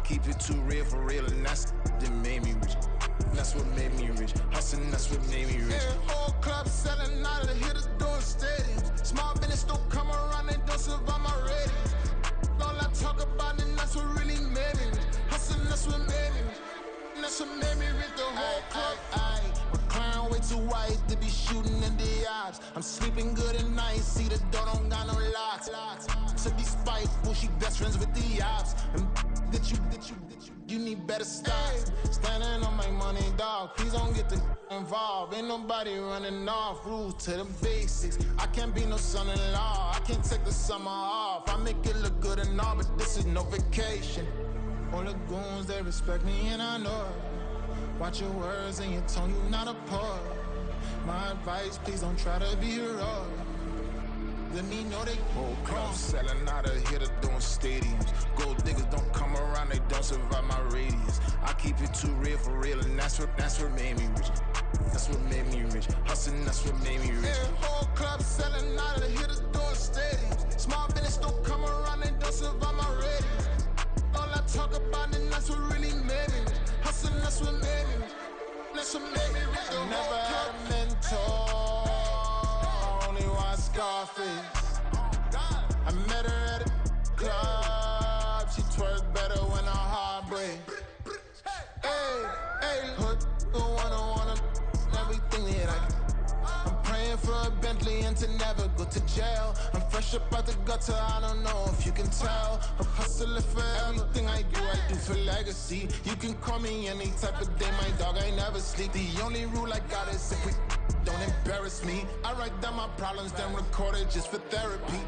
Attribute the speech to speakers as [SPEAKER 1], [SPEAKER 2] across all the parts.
[SPEAKER 1] keep it too real for real, and that's that made me rich. That's what made me rich. Hustling, that's what made me rich. Yeah, whole club selling out of the hitters doing stadiums. Small business don't come around, they don't survive my ratings. All I talk about, and that's what really made me rich. Hustling, that's what made me rich. That's what made me rich. The whole club. My client way too white to be shooting in the odds. I'm sleeping good at night, see the door don't got no locks. To be spiteful, she best friends with the ops. And that you need better stocks. Standing on my money, dog. Please don't get the involved. Ain't nobody running off. Rules to the basics. I can't be no son-in-law. I can't take the summer off. I make it look good and all, but this is no vacation. All the goons, they respect me and I know it. Watch your words and your tone, you not a poet. My advice, please don't try to be heroic. Let me know they whole club selling out of here to doing stadiums. Gold diggers don't come around, they don't survive my radius. I keep it too real for real, and that's what made me rich. That's what made me rich. Hustling, that's what made me rich. Yeah, whole club selling out of here to doing stadiums. Small business don't come around, they don't survive my radius. All I talk about, and that's what really made me rich. Hustling, that's what made me rich. That's what made me rich. I never had a mentor. Scarface. I met her at a club. She twerks better when her heart breaks. Hey, hood, wanna everything that I can. I'm praying for a Bentley and to never go to jail. I'm fresh up out the gutter, I don't know if you can tell. I'm hustling for everything I do for legacy. You can call me any type of day, my dog, I never sleep. The only rule I got is if we don't embarrass me. I write down my problems, then record it just for therapy,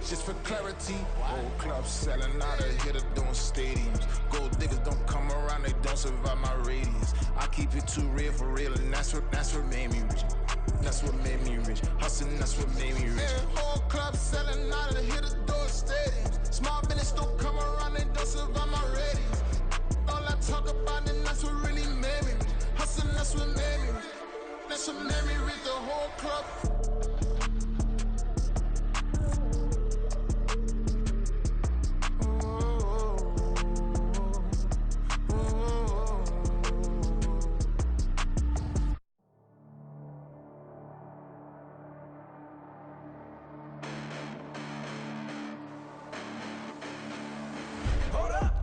[SPEAKER 1] just for clarity. Whole club selling out of here to doing stadiums. Gold diggers don't come around, they don't survive my radius. I keep it too real for real, and that's what made me rich. That's what made me rich. Hustling, that's what made me rich. Yeah, whole club selling out of here to doing stadiums. Small business don't come around, they don't survive my radius. All I talk about, and that's what really made me rich. Hustling, that's what made me rich. That's what made me read the whole club.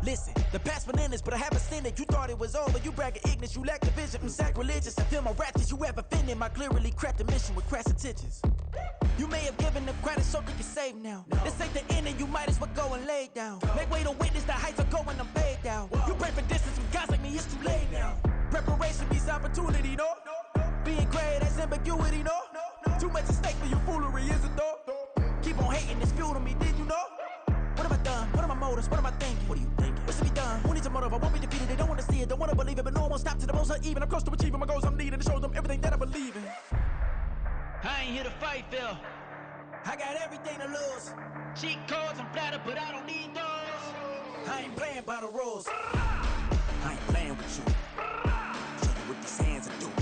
[SPEAKER 2] Listen, the past bananas, but I haven't seen it. You thought it was over, you bragging ignorance, you lack the vision. I'm sacrilegious, I feel my raptors, you have offended my clearly crafted mission with crass intentions. You may have given them credit so you can save now. This ain't the end and you might as well go and lay down. Make way to witness the heights are going, I'm paid down. You pray for distance with guys like me, it's too late now. Preparation means opportunity, no? Being great has ambiguity, no? Too much at stake for your foolery, is it though? Keep on hating, it's fuel to me, did you know? What have I done? What are my motives? What am I thinking? What are you thinking? What's to be done? Who needs a motive? I won't be defeated. They don't want to see it, don't want to believe it, but no one won't stop to the most uneven. I'm close to achieving my goals. I'm needing to show them everything that I believe in.
[SPEAKER 3] I ain't here to fight, Phil.
[SPEAKER 2] I got everything to lose.
[SPEAKER 3] Cheat codes, I'm flattered, but I don't need those.
[SPEAKER 2] I ain't playing by the rules. I ain't playing with you. Show you what these hands are doing.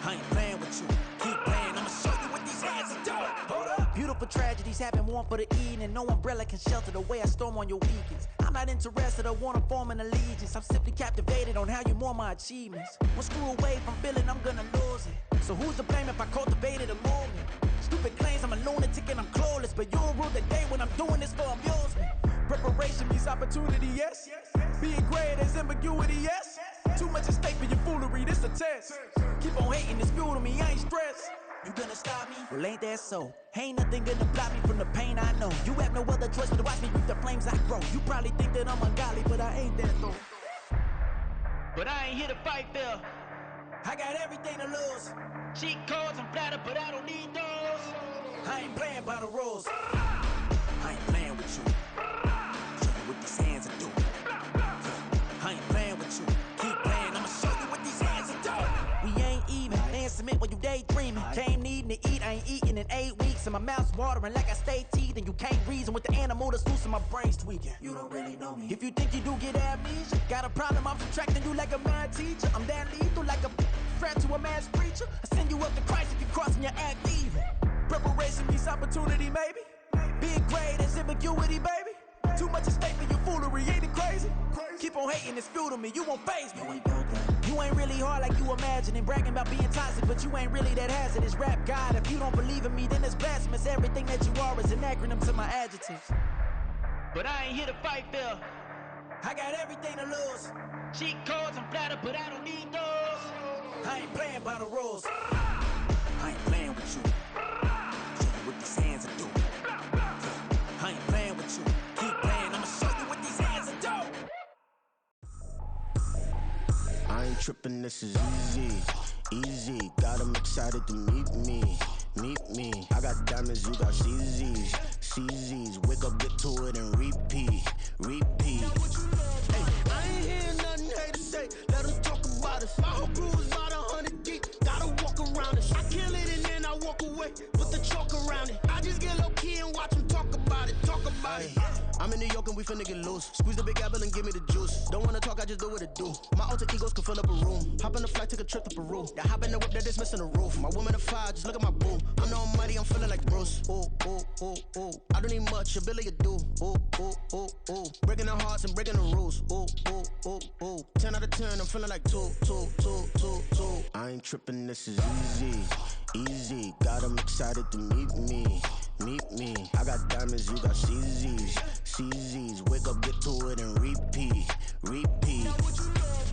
[SPEAKER 2] I ain't playing with you. Keep playing, I'ma show you what these hands are doing. Hold up. Beautiful tragedies happen, one for the eating, and no umbrella can shelter the way I storm on your weekends. I'm not interested, I wanna form an allegiance. I'm simply captivated on how you mourn my achievements. One screw away from feeling I'm gonna lose it. So who's to blame if I cultivated a movement? Stupid claims I'm a lunatic and I'm clueless, but you'll rule the day when I'm doing this for amusement. Preparation means opportunity, yes. Being great is ambiguity, yes. Too much at stake for your foolery, this a test. Keep on hating, it's fuel to me, I ain't stressed. You gonna stop me? Well, ain't that so? Ain't nothing gonna block me from the pain I know. You have no other choice but to watch me reap the flames I grow. You probably think that I'm ungodly, but I ain't that though.
[SPEAKER 3] But I ain't here to fight, Phil.
[SPEAKER 2] I got everything to lose.
[SPEAKER 3] Cheat codes, I'm flattered, but I don't need those.
[SPEAKER 2] I ain't playing by the rules. I ain't playing with you. Show you what these hands are doing. I ain't playing with you. Keep playing, I'ma show you what these hands are doing. We ain't even. Ain't submit when you daydreaming. Came needing to eat, I ain't eating in 8 weeks. And my mouth's watering like I stay teeth. And you can't reason with the animal that's loose and my brain's tweaking. You don't really know me. If you think you do get amnesia, got a problem, I'm subtracting you like a mad teacher. I'm that lethal like a threat to a mass preacher. I send you up to Christ if you crossing your act evil. Preparation means opportunity, maybe. Being great is ambiguity, baby. Too much at stake for your foolery, ain't it crazy? keep on hating, it's fuel to me. You won't faze me. You ain't really hard like you imagining. Bragging about being toxic, but you ain't really that hazardous. Rap God, if you don't believe in me, then it's blasphemous. Everything that you are is an acronym to my adjectives.
[SPEAKER 3] But I ain't here to fight fair.
[SPEAKER 2] I got everything to lose.
[SPEAKER 3] Cheat codes, I'm flattered, but I don't need those.
[SPEAKER 2] I ain't playing by the rules. I ain't playing with you. Show you what these hands are doing. I ain't playing with you. Keep playing, I'ma show you what these hands are doing.
[SPEAKER 4] I ain't tripping, this is easy, easy. Got 'em excited to meet me, meet me. I got diamonds, you got CZs, CZs. Wake up, get to it, and repeat, repeat.
[SPEAKER 5] Hey, I ain't hearing nothing haters say. Let them talk about us. My whole crew is about 100 deep. Gotta walk around us. I kill it and then I walk away. Put the chalk around it. I just get low key and watch them talk about it. Talk about it.
[SPEAKER 4] I'm in New York and we finna get loose. Squeeze the big apple and give me the juice. Don't wanna talk, I just do what it do. My alter egos can fill up a room. Hop on the flight, take a trip to Peru. That hop in the whip, that is missing the roof. My woman a fire, just look at my boo. I'm the almighty, I'm feeling like Bruce. Ooh, ooh, ooh, ooh. I don't need much, ability to do. Ooh, ooh, ooh, ooh. Breaking the hearts and breaking the rules. Ooh, ooh, ooh, ooh. 10 out of 10, I'm feeling like 2, 2, 2, 2, 2. I ain't tripping, this is easy, easy. Got 'em excited to meet me, meet me. I got diamonds, you got CZs, CZs. Wake up, get to it, and repeat, repeat.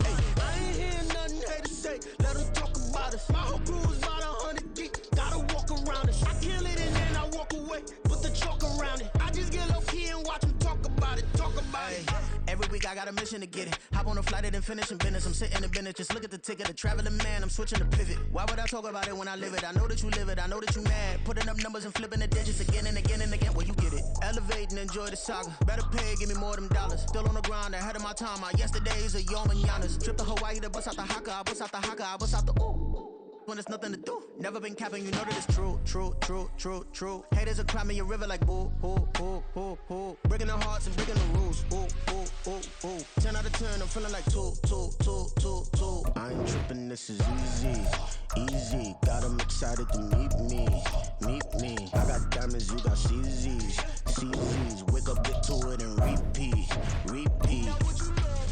[SPEAKER 5] Hey, I ain't hearing nothing haters say. Let them talk about us. My whole crew is about 100 deep. Gotta walk around us. I kill it and then I walk away. Put the chalk around it. I just get low key and watch them talk about it. Talk about it.
[SPEAKER 4] Every week I got a mission to get it. Hop on a flight and then finish in business. I'm sitting in business, just look at the ticket. A traveling man, I'm switching to pivot. Why would I talk about it when I live it? I know that you live it, I know that you mad. Putting up numbers and flipping the digits again and again and again. Well, you get it. Elevate and enjoy the saga. Better pay, give me more of them dollars. Still on the grind, ahead of my time. My yesterdays are yo mananas. Trip to Hawaii to bust out the haka. I bust out the haka, I bust out the ooh. When there's nothing to do. Never been capping, you know that it's true, true, true, true, true. Haters are climbing your river like boo, boo, boo, boo, boo. Breaking their hearts and breaking the rules. Ooh, ooh, ooh, ooh. 10 out of 10, I'm feeling like 2, 2, 2, 2, 2. I ain't tripping, this is easy, easy. Got 'em excited to meet me, meet me. I got diamonds, you got CZs, CZs. Wake up, get to it, and repeat, repeat.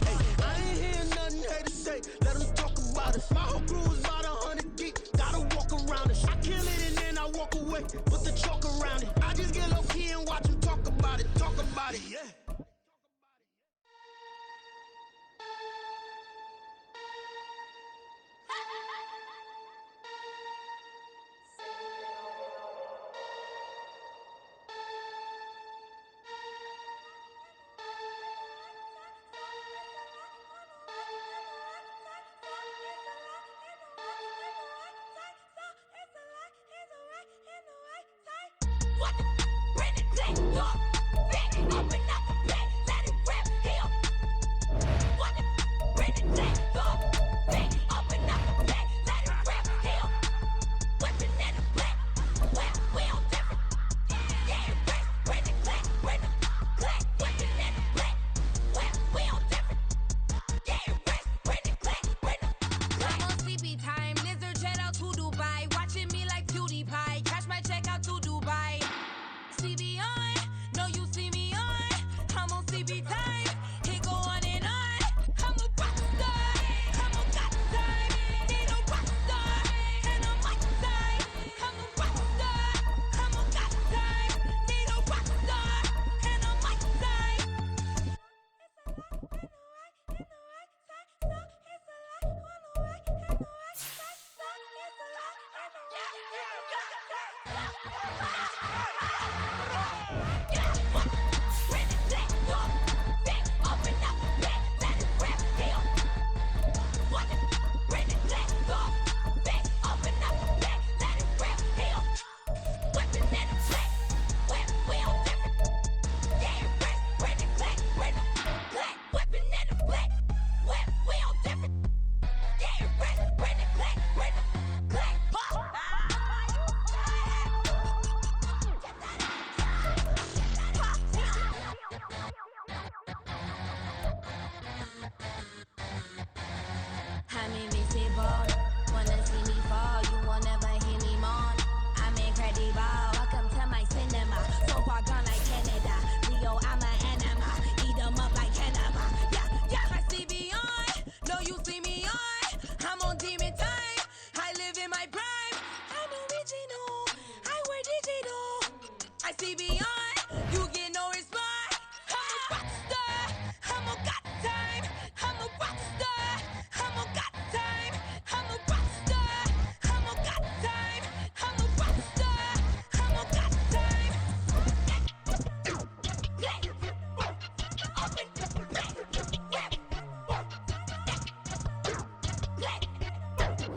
[SPEAKER 5] Hey, I ain't hearing nothing haters say. Let them talk about us. My whole crew is about 100 deep. Gotta walk around us. I kill it and then I walk away. Put the chalk around it. I just get low key and watch them talk about it. Talk about it. Yeah.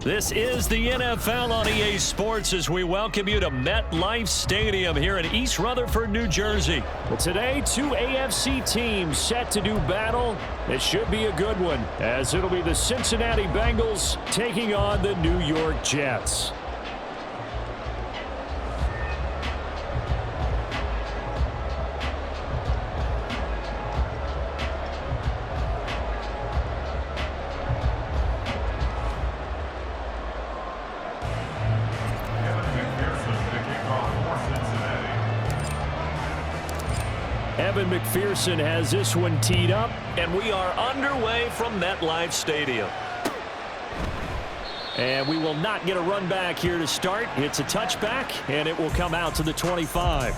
[SPEAKER 6] This is the NFL on EA Sports as we welcome you to MetLife Stadium here in East Rutherford, New Jersey. But today, two AFC teams set to do battle. It should be a good one, as it'll be the Cincinnati Bengals taking on the New York Jets. Evan McPherson has this one teed up, and we are underway from MetLife Stadium. And we will not get a run back here to start. It's a touchback, and it will come out to the 25.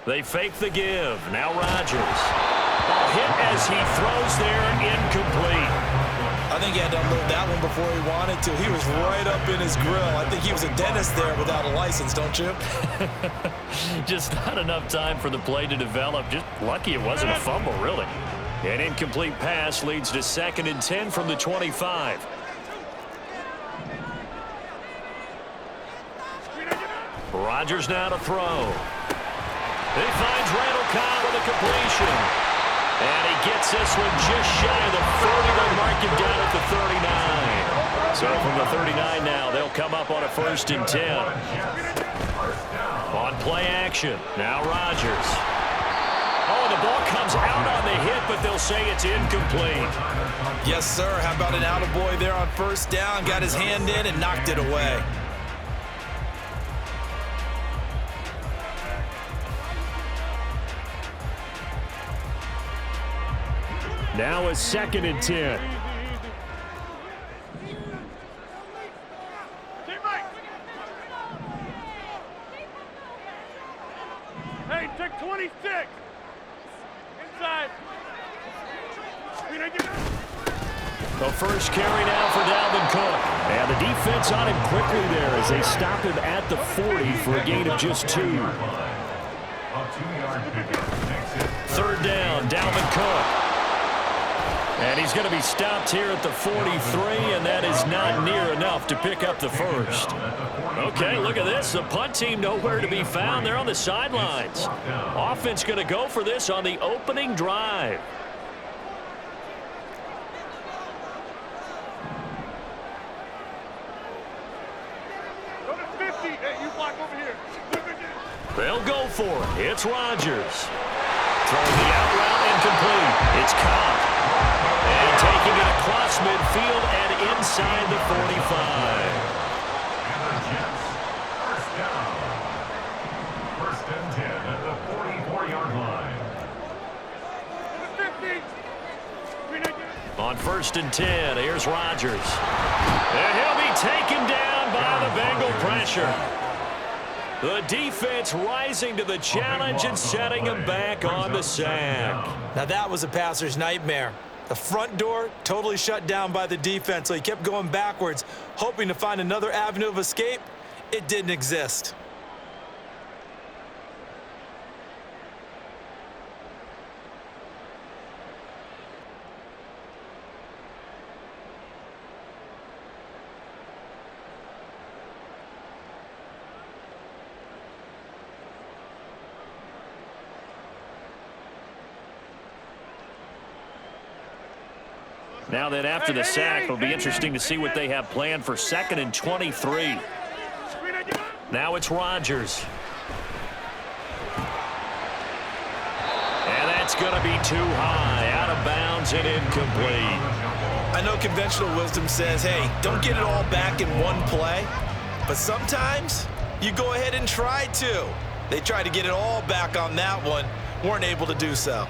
[SPEAKER 6] They fake the give. Now Rodgers. Ball hit as he throws there, incomplete.
[SPEAKER 7] I think he had to unload that one before he wanted to. He was right up in his grill. I think he was a dentist there without a license, don't you?
[SPEAKER 6] Just not enough time for the play to develop. Just lucky it wasn't a fumble, really. An incomplete pass leads to 2nd and 10 from the 25. Rodgers now to throw. He finds Randall Cobb with a completion. And he gets this one just shy of the 30. They'll mark him down at the 39. So from the 39 now, they'll come up on a 1st and 10. On play action. Now Rodgers. Oh, the ball comes out on the hit, but they'll say it's incomplete.
[SPEAKER 7] Yes, sir. How about an attaboy there on 1st down? Got his hand in and knocked it away.
[SPEAKER 6] Now a 2nd and 10.
[SPEAKER 8] Hey, take 26. Inside.
[SPEAKER 6] The first carry now for Dalvin Cook. And the defense on him quickly there as they stop him at the 40 for a gain of just 2. 3rd down, Dalvin Cook. And he's going to be stopped here at the 43, and that is not near enough to pick up the first. Okay, look at this. The punt team nowhere to be found. They're on the sidelines. Offense going to go for this on the opening drive.
[SPEAKER 8] Go to 50. Hey, you block over here.
[SPEAKER 6] They'll go for it. It's Rodgers. Throwing the out route incomplete. It's Cobb. And taking it across midfield and inside the 45.
[SPEAKER 9] And the Jets, 1st down. 1st and 10 at the 44-yard line.
[SPEAKER 6] On 1st and 10, here's Rodgers. And he'll be taken down by the Bengal pressure. The defense rising to the challenge and setting him back on the sack.
[SPEAKER 7] Now that was a passer's nightmare. The front door totally shut down by the defense, so he kept going backwards, hoping to find another avenue of escape. It didn't exist.
[SPEAKER 6] Now then, after the sack, it'll be interesting to see what they have planned for 2nd and 23. Now it's Rodgers. And that's going to be too high, out of bounds and incomplete.
[SPEAKER 7] I know conventional wisdom says, hey, don't get it all back in one play. But sometimes you go ahead and try to. They tried to get it all back on that one, weren't able to do so.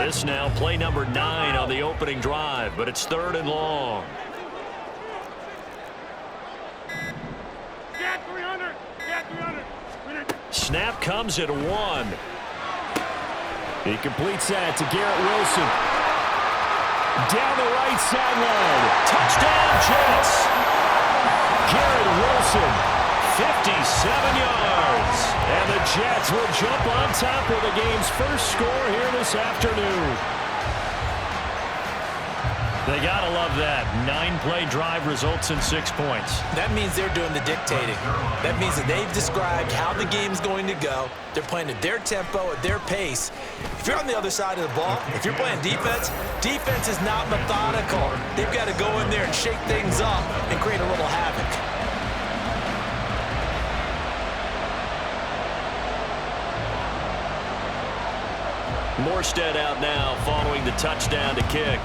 [SPEAKER 6] This now play number 9 on the opening drive, but it's 3rd and long. Snap comes at 1. He completes that to Garrett Wilson. Down the right sideline. Touchdown, Jets. Garrett Wilson, 57 yards. And the Jets will jump on top of the game's first score here this afternoon. They got to love that. 9-play drive results in 6 points.
[SPEAKER 7] That means they're doing the dictating. That means that they've described how the game's going to go. They're playing at their tempo, at their pace. If you're on the other side of the ball, if you're playing defense, defense is not methodical. They've got to go in there and shake things up and create a little havoc.
[SPEAKER 6] Morstead out now following the touchdown to kick.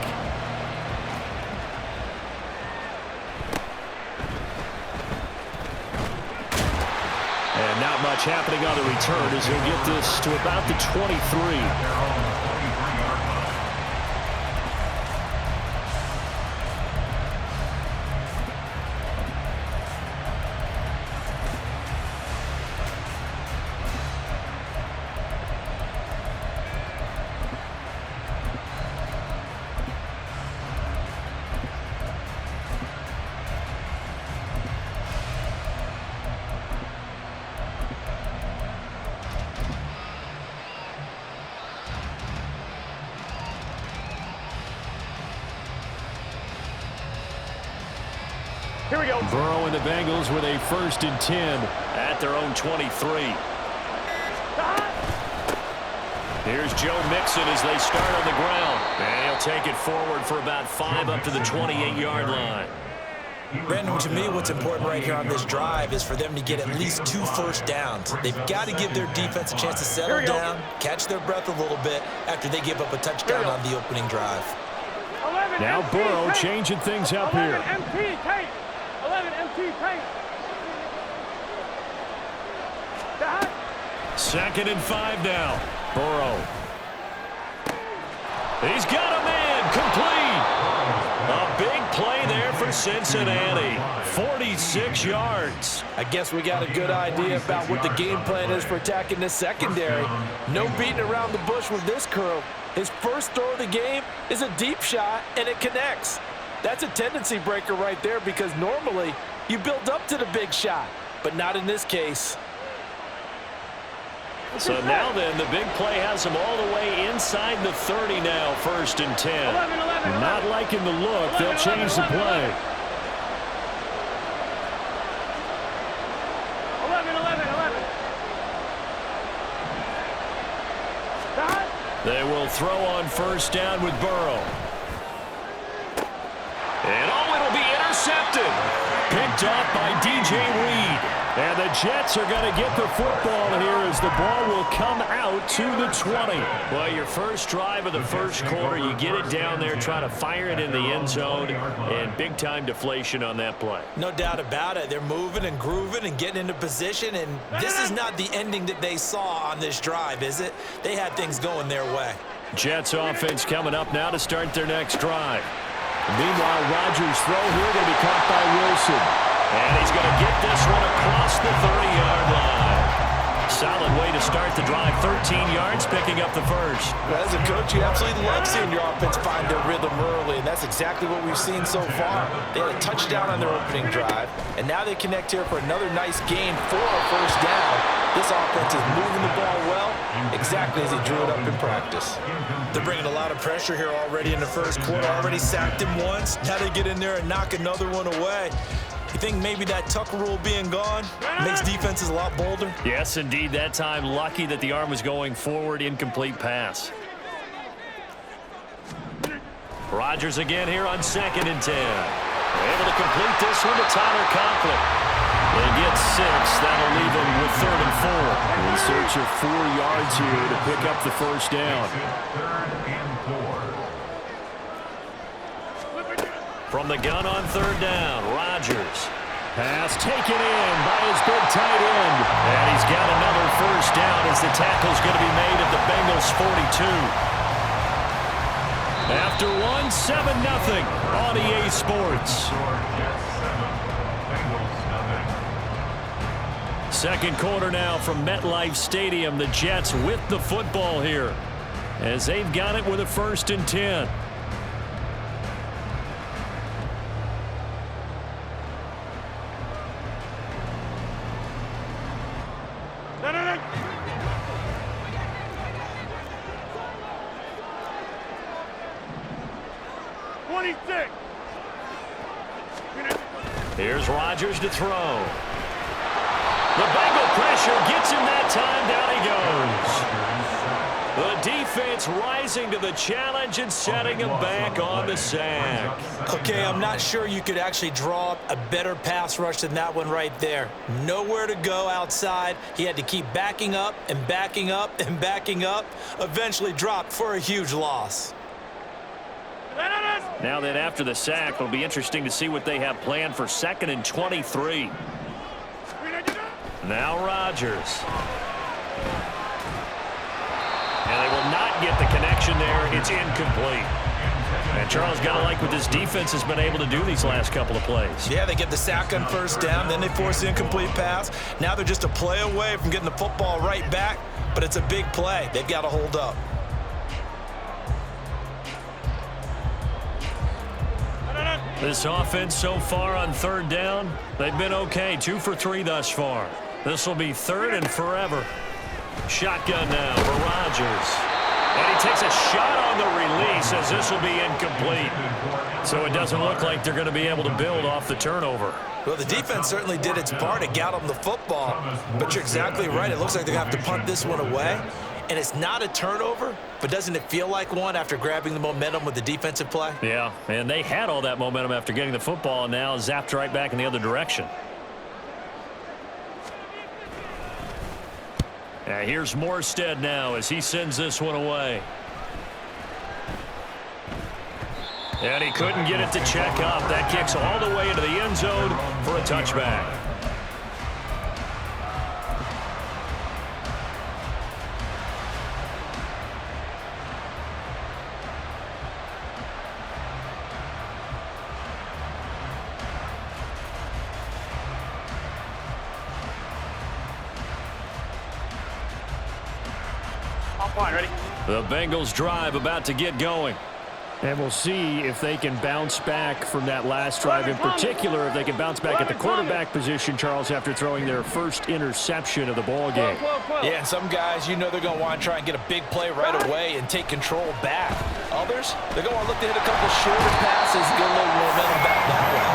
[SPEAKER 6] And not much happening on the return as he'll get this to about the 23.
[SPEAKER 8] Here we go.
[SPEAKER 6] Burrow and the Bengals with a 1st and 10 at their own 23. Here's Joe Mixon as they start on the ground. And he'll take it forward for about 5 up to the 28-yard line.
[SPEAKER 7] Brandon, to me, what's important right here on this drive is for them to get at least 2 first downs. They've got to give their defense a chance to settle down, catch their breath a little bit after they give up a touchdown on the opening drive.
[SPEAKER 6] Now Burrow changing things up here.
[SPEAKER 8] 11 MT paint.
[SPEAKER 6] 2nd and 5 now. Burrow. He's got a man complete. A big play there for Cincinnati. 46 yards.
[SPEAKER 10] I guess we got a good idea about what the game plan is for attacking this secondary. No beating around the bush with this curl. His first throw of the game is a deep shot, and it connects. That's a tendency breaker right there because normally you build up to the big shot, but not in this case.
[SPEAKER 6] So now then, the big play has them all the way inside the 30 now, 1st and 10. Not liking the look. They'll change the play.
[SPEAKER 8] 11.
[SPEAKER 6] They will throw on 1st down with Burrow. And it'll be intercepted. Picked off by DJ Reed. And the Jets are going to get the football here as the ball will come out to the 20. Well, your first drive of the first quarter, you get it down there, try to fire it in the end zone, and big-time deflation on that play.
[SPEAKER 7] No doubt about it. They're moving and grooving and getting into position, and this is not the ending that they saw on this drive, is it? They had things going their way.
[SPEAKER 6] Jets offense coming up now to start their next drive. Meanwhile, Rodgers' throw here going to be caught by Wilson. And he's going to get this one across the 30-yard line. Solid way to start the drive. 13 yards, picking up the first.
[SPEAKER 10] Well, as a coach, you absolutely love seeing your offense find their rhythm early, and that's exactly what we've seen so far. They had a touchdown on their opening drive, and now they connect here for another nice gain for a 1st down. This offense is moving the ball well, exactly as he drew it up in practice.
[SPEAKER 7] They're bringing a lot of pressure here already in the first quarter. Already sacked him once. Now they get in there and knock another one away. You think maybe that tuck rule being gone makes defenses a lot bolder?
[SPEAKER 6] Yes, indeed. That time, lucky that the arm was going forward. Incomplete pass. Rodgers again here on 2nd and 10. Able to complete this one to Tyler Conklin. They get 6. That'll leave them with 3rd and 4. In search of 4 yards here to pick up the 1st down.
[SPEAKER 9] 3rd and 4.
[SPEAKER 6] From the gun on 3rd down, Rodgers. Pass taken in by his big tight end. And he's got another 1st down as the tackle's going to be made at the Bengals' 42. After one, 7-0 on EA Sports. Second quarter now from MetLife Stadium. The Jets with the football here as they've got it with a 1st and 10. Here's Rodgers to throw. The Bengal pressure gets him that time. Down he goes. The defense rising to the challenge and setting him back on the sack.
[SPEAKER 7] Okay, I'm not sure you could actually draw up a better pass rush than that one right there. Nowhere to go outside. He had to keep backing up and backing up and backing up. Eventually dropped for a huge loss.
[SPEAKER 6] Now that after the sack, it'll be interesting to see what they have planned for 2nd and 23. Now Rodgers. And they will not get the connection there. It's incomplete. And Charles, got to like what this defense has been able to do these last couple of plays.
[SPEAKER 7] Yeah, they get the sack on 1st down, then they force the incomplete pass. Now they're just a play away from getting the football right back, but it's a big play. They've got to hold up.
[SPEAKER 6] This offense so far on 3rd down, they've been okay. 2 for 3 thus far. This will be 3rd and forever. Shotgun now for Rodgers. And he takes a shot on the release as this will be incomplete. So it doesn't look like they're going to be able to build off the turnover.
[SPEAKER 7] Well, the defense certainly did its part. It got them the football. But you're exactly right. It looks like they're going to have to punt this one away. And it's not a turnover, but doesn't it feel like one after grabbing the momentum with the defensive play?
[SPEAKER 6] Yeah, and they had all that momentum after getting the football and now zapped right back in the other direction. Here's Morstead now as he sends this one away. And he couldn't get it to check up. That kicks all the way into the end zone for a touchback. The Bengals drive about to get going.
[SPEAKER 11] And we'll see if they can bounce back from that last drive. In particular, if they can bounce back at the quarterback position, Charles, after throwing their first interception of the ball game.
[SPEAKER 7] Yeah, and some guys, you know they're going to want to try and get a big play right away and take control back. Others, they're going to look to hit a couple shorter passes and get a little momentum back that way.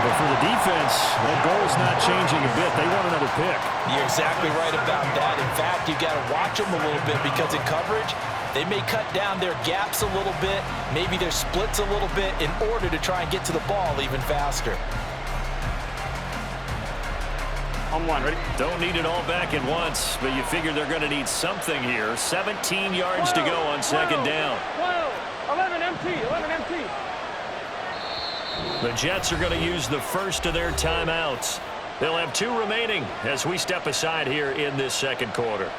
[SPEAKER 11] But for the defense, that goal's not changing a bit. They want another pick.
[SPEAKER 7] You're exactly right about that. In fact, you've got to watch them a little bit because in coverage, they may cut down their gaps a little bit, maybe their splits a little bit in order to try and get to the ball even faster.
[SPEAKER 8] On one, ready?
[SPEAKER 6] Don't need it all back at once, but you figure they're going to need something here. 17 yards to go on 2nd down.
[SPEAKER 8] 11 empty, 11 empty.
[SPEAKER 6] The Jets are going to use the first of their timeouts. They'll have 2 remaining as we step aside here in this 2nd quarter.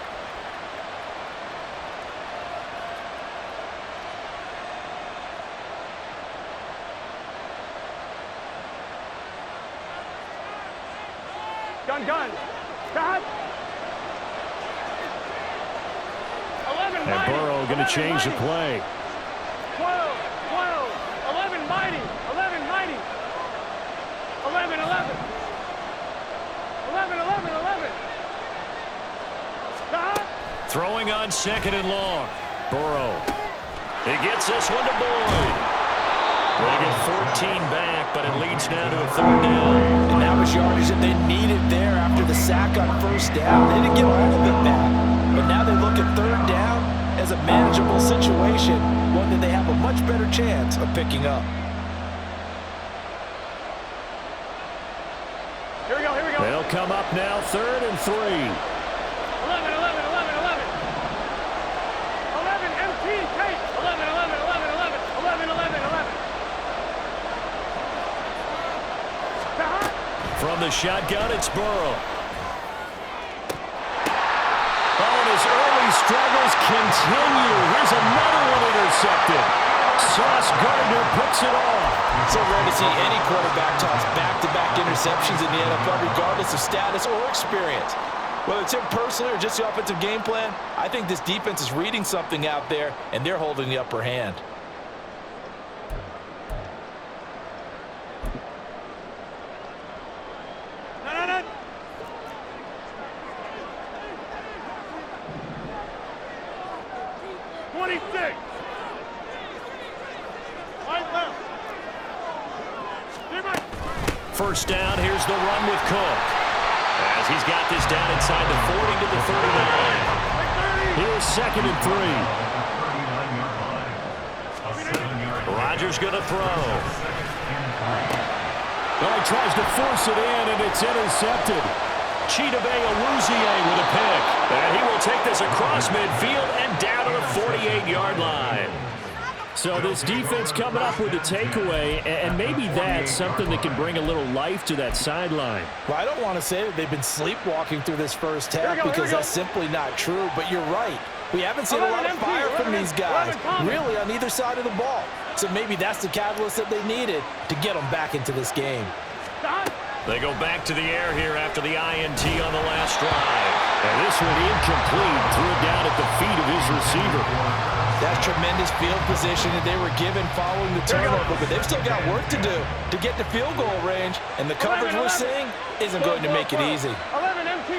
[SPEAKER 8] Gun. Cut. 11
[SPEAKER 11] And Burrow going to change the play.
[SPEAKER 8] 12. 11 mighty. 11 mighty. 11. 11. Cut.
[SPEAKER 6] Throwing on 2nd and long. Burrow. He gets this one to Boyd. They get 14 back, but it leads now to a 3rd down.
[SPEAKER 7] And that was yardage that they needed there after the sack on 1st down. They didn't get all of it back. But now they look at 3rd down as a manageable situation, one that they have a much better chance of picking up.
[SPEAKER 8] Here we go.
[SPEAKER 11] They'll come up now 3rd and 3.
[SPEAKER 8] 11 empty. Take. 11.
[SPEAKER 6] From the shotgun, it's Burrow. Oh, and his early struggles continue. Here's another one intercepted.
[SPEAKER 11] Sauce Gardner picks it off.
[SPEAKER 10] So rare to see any quarterback toss back-to-back interceptions in the NFL, regardless of status or experience. Whether it's him personally or just the offensive game plan, I think this defense is reading something out there, and they're holding the upper hand.
[SPEAKER 8] No. 26. Right left.
[SPEAKER 6] First down, here's the run with Cook. As he's got this down inside the 40 to the 39.
[SPEAKER 11] Here's 2nd and 3.
[SPEAKER 6] Rodgers going to throw.
[SPEAKER 11] Well, he tries to force it in, and it's intercepted.
[SPEAKER 6] Chidobe Awuzie with a pick. And he will take this across midfield and down to the 48-yard line.
[SPEAKER 11] So this defense coming up with a takeaway, and maybe that's something that can bring a little life to that sideline.
[SPEAKER 10] Well, I don't want to say that they've been sleepwalking through this first half because that's simply not true, but you're right. We haven't seen a lot of fire from these guys, really, on either side of the ball. So maybe that's the catalyst that they needed to get them back into this game.
[SPEAKER 6] They go back to the air here after the INT on the last drive.
[SPEAKER 11] And this one incomplete, threw it down at the feet of his receiver.
[SPEAKER 10] That's tremendous field position that they were given following the turnover, but they've still got work to do to get to field goal range, and the coverage we're seeing isn't going to make it easy.
[SPEAKER 8] 11 MT.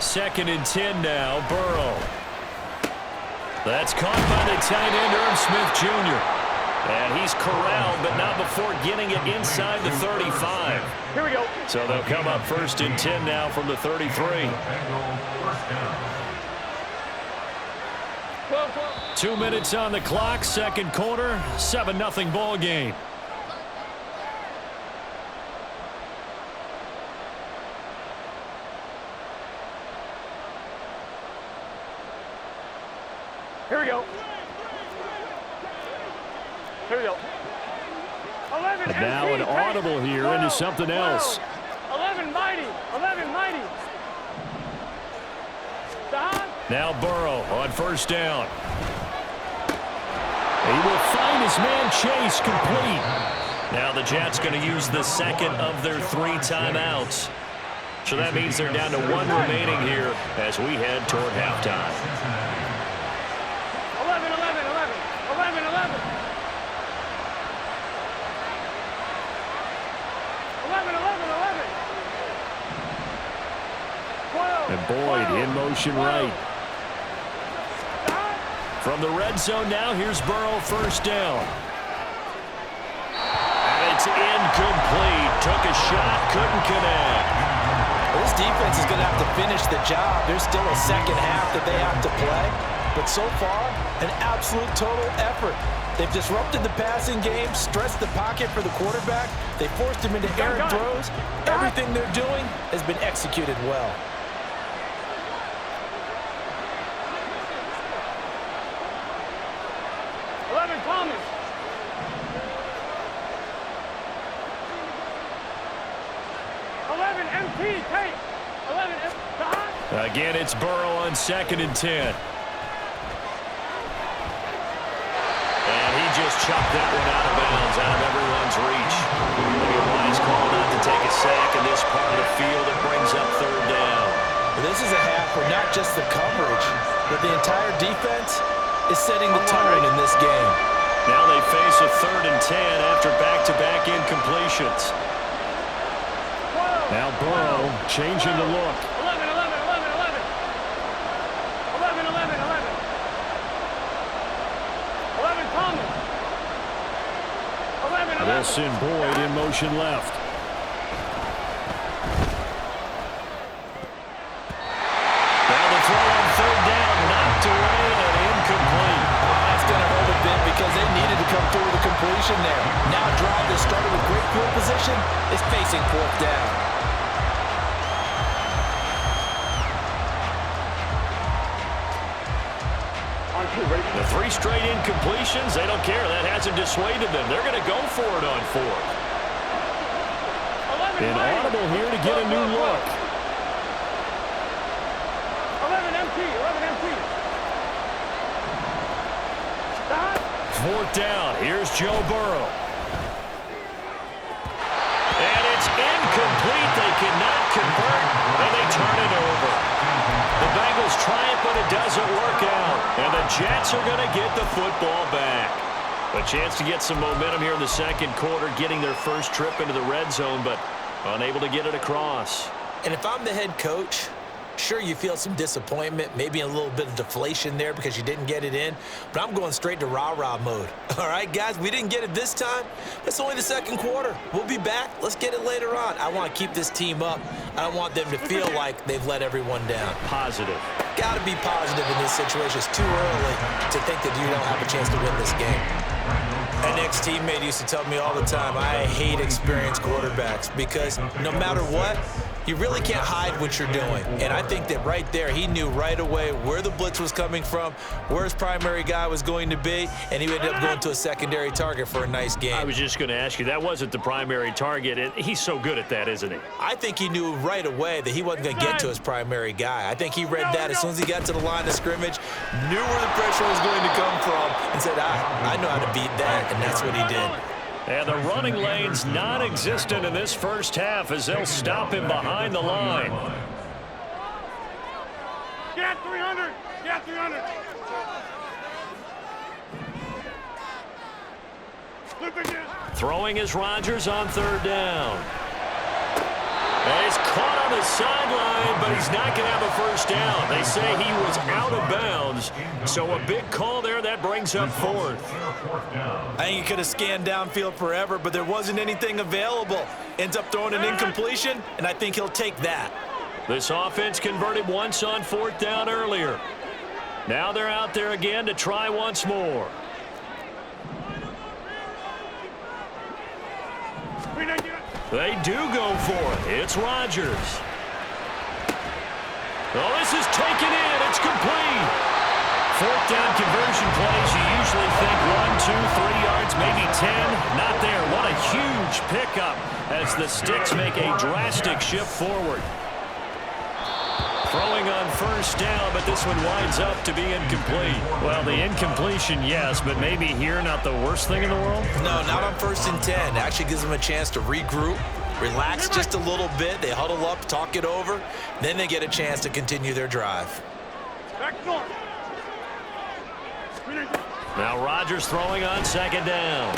[SPEAKER 6] Second and 10 now, Burrow. That's caught by the tight end, Irv Smith Jr. And he's corralled, but not before getting it inside the 35.
[SPEAKER 8] Here we go.
[SPEAKER 6] So they'll come up 1st and 10 now from the 33. 2 minutes on the clock, second quarter, 7-0 ball game.
[SPEAKER 8] Here we go. 11
[SPEAKER 11] And now an audible here into something else.
[SPEAKER 8] 11 mighty.
[SPEAKER 6] Now Burrow on first down.
[SPEAKER 11] He will find his man Chase complete.
[SPEAKER 6] Now the Jets going to use the second of their 3 timeouts. So that means they're down to 1 remaining here as we head toward halftime.
[SPEAKER 8] 11. 12.
[SPEAKER 11] And Boyd in motion right.
[SPEAKER 6] From the red zone now, here's Burrow first down. And it's incomplete. Took a shot, couldn't connect.
[SPEAKER 10] This defense is going to have to finish the job. There's still a second half that they have to play. But so far, an absolute total effort. They've disrupted the passing game, stressed the pocket for the quarterback. They forced him into errant throws. Everything they're doing has been executed well.
[SPEAKER 8] Thomas. 11 MT, tape. 11 MT.
[SPEAKER 6] Again, it's Burrow on 2nd and 10. And he just chucked that one out of bounds, out of everyone's reach. Maybe a wise call not to take a sack in this part of the field. It brings up 3rd down.
[SPEAKER 10] This is a half where not just the coverage, but the entire defense is setting the tone in this game.
[SPEAKER 6] Now they face a 3rd and 10 after back-to-back incompletions.
[SPEAKER 11] Now Burrow changing the look.
[SPEAKER 8] 11. 11 Thomas. 11.
[SPEAKER 11] They'll send Boyd in motion left.
[SPEAKER 6] Now the throw on 3rd down, knocked away and incomplete.
[SPEAKER 10] That's going to hurt a bit because they needed to come through with a completion there. Now drive that started with great field position is facing 4th down.
[SPEAKER 6] The 3 straight incompletions, they don't care. That hasn't dissuaded them. They're going to go for it on 4th.
[SPEAKER 11] An audible here to get a new look.
[SPEAKER 8] 11 MT.
[SPEAKER 6] 4th down. Here's Joe Burrow. And it's incomplete. They cannot convert, and they turn it over. The Bengals try it, but it doesn't work out. And the Jets are going to get the football back. A chance to get some momentum here in the second quarter, getting their first trip into the red zone, but unable to get it across.
[SPEAKER 10] And if I'm the head coach, sure, you feel some disappointment, maybe a little bit of deflation there because you didn't get it in, but I'm going straight to rah-rah mode. All right, guys, we didn't get it this time. It's only the second quarter. We'll be back. Let's get it later on. I want to keep this team up. I don't want them to feel like they've let everyone down.
[SPEAKER 6] Positive.
[SPEAKER 10] Got to be positive in this situation. It's too early to think that you don't have a chance to win this game. An ex-teammate used to tell me all the time, I hate experienced quarterbacks because no matter what, you really can't hide what you're doing. And I think that right there, he knew right away where the blitz was coming from, where his primary guy was going to be, and he ended up going to a secondary target for a nice game.
[SPEAKER 11] I was just going to ask you, that wasn't the primary target. And he's so good at that, isn't he?
[SPEAKER 10] I think he knew right away that he wasn't going to get to his primary guy. I think he read that as soon as he got to the line of scrimmage, knew where the pressure was going to come from, and said, I know how to beat that, and that's what he did.
[SPEAKER 6] And the running lane's non-existent in this first half as they'll stop him behind the line.
[SPEAKER 8] Get 300! Get 300!
[SPEAKER 6] Throwing is Rodgers on 3rd down. And he's caught on the sideline, but he's not going to have a first down. They say he was out of bounds, so a big call there. That brings up 4th.
[SPEAKER 7] I think he could have scanned downfield forever, but there wasn't anything available. Ends up throwing an incompletion, and I think he'll take that.
[SPEAKER 6] This offense converted once on 4th down earlier. Now they're out there again to try once more. They do go for it. It's Rodgers. Oh, this is taken in. It's complete. 4th down conversion plays. You usually think 1, 2, 3 yards, maybe 10. Not there. What a huge pickup as the Sticks make a drastic shift forward. Throwing on 1st down, but this one winds up to be incomplete.
[SPEAKER 11] Well, the incompletion, yes, but maybe here not the worst thing in the world?
[SPEAKER 10] No, not on 1st and 10. Actually gives them a chance to regroup, relax just a little bit. They huddle up, talk it over. Then they get a chance to continue their drive.
[SPEAKER 6] Now Rodgers throwing on 2nd down.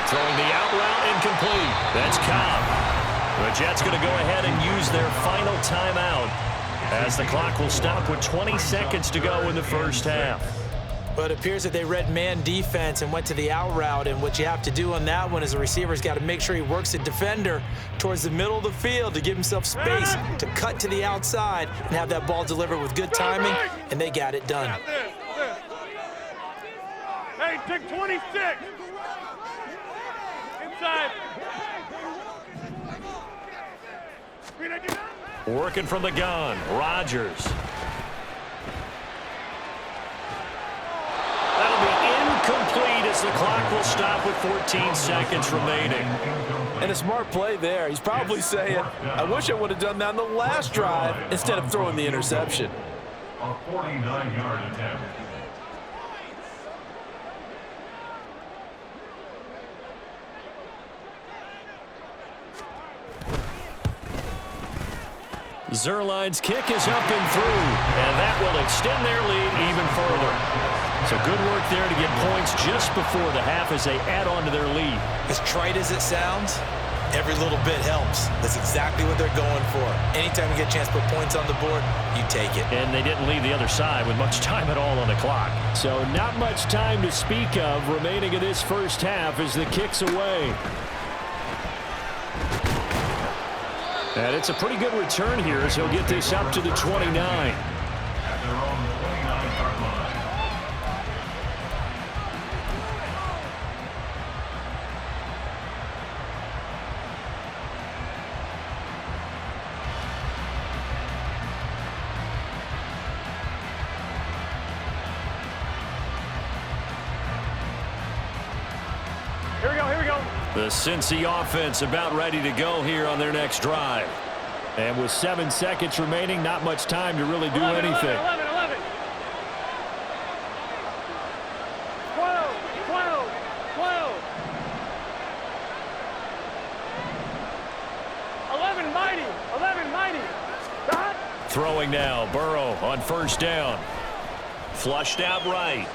[SPEAKER 6] Throwing the out route incomplete. That's Cobb. The Jets going to go ahead and use their final timeout as the clock will stop with 20 seconds to go in the first half.
[SPEAKER 10] But it appears that they read man defense and went to the out route, and what you have to do on that one is the receiver's got to make sure he works the defender towards the middle of the field to give himself space to cut to the outside and have that ball delivered with good timing, and they got it done.
[SPEAKER 8] Hey, take 26! Inside!
[SPEAKER 6] Working from the gun, Rodgers. That'll be incomplete as the clock will stop with 14 seconds remaining.
[SPEAKER 10] And a smart play there. He's probably saying, I wish I would have done that on the last drive instead of throwing the interception.
[SPEAKER 9] A 49-yard attempt.
[SPEAKER 6] Zerline's kick is up and through, and that will extend their lead even further. So good work there to get points just before the half as they add on to their lead.
[SPEAKER 10] As trite as it sounds, every little bit helps. That's exactly what they're going for. Anytime you get a chance to put points on the board, you take it.
[SPEAKER 6] And they didn't leave the other side with much time at all on the clock.
[SPEAKER 11] So not much time to speak of remaining in this first half as the kick's away. And it's a pretty good return here as he'll get this up to the 29.
[SPEAKER 9] At their own 29-yard line.
[SPEAKER 8] Here we go, here we go.
[SPEAKER 6] The Cincy offense about ready to go here on their next drive.
[SPEAKER 11] And with 7 seconds remaining, not much time to really do anything.
[SPEAKER 8] 11, 12, 12.
[SPEAKER 6] Throwing now, Burrow on first down. Flushed out right.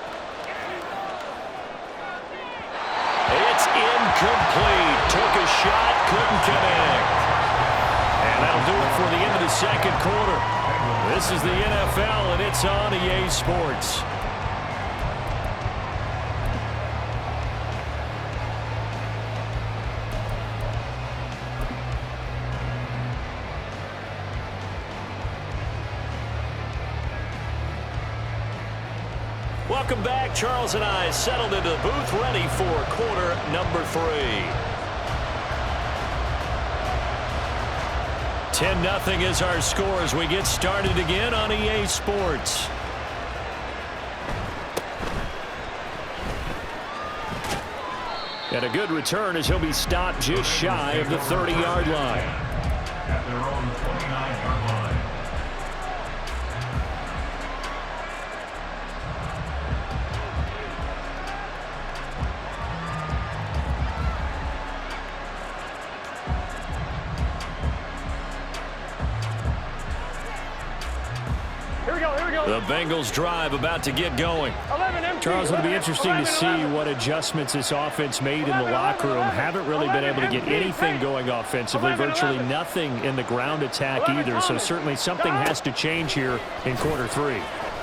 [SPEAKER 6] It's incomplete. Took a shot, couldn't connect. And that'll do it for the end of the second quarter. This is the NFL, and it's on EA Sports. Welcome back. Charles and I settled into the booth, ready for quarter number 3. 10-0 is our score as we get started again on EA Sports. And a good return as he'll be stopped just shy of the 30-yard line.
[SPEAKER 9] At their own 29-yard line.
[SPEAKER 6] The Bengals drive about to get going.
[SPEAKER 11] Charles, it'll be interesting to see what adjustments this offense made in the locker room. Haven't really been able to get anything going offensively, virtually nothing in the ground attack either, so certainly something has to change here in quarter 3.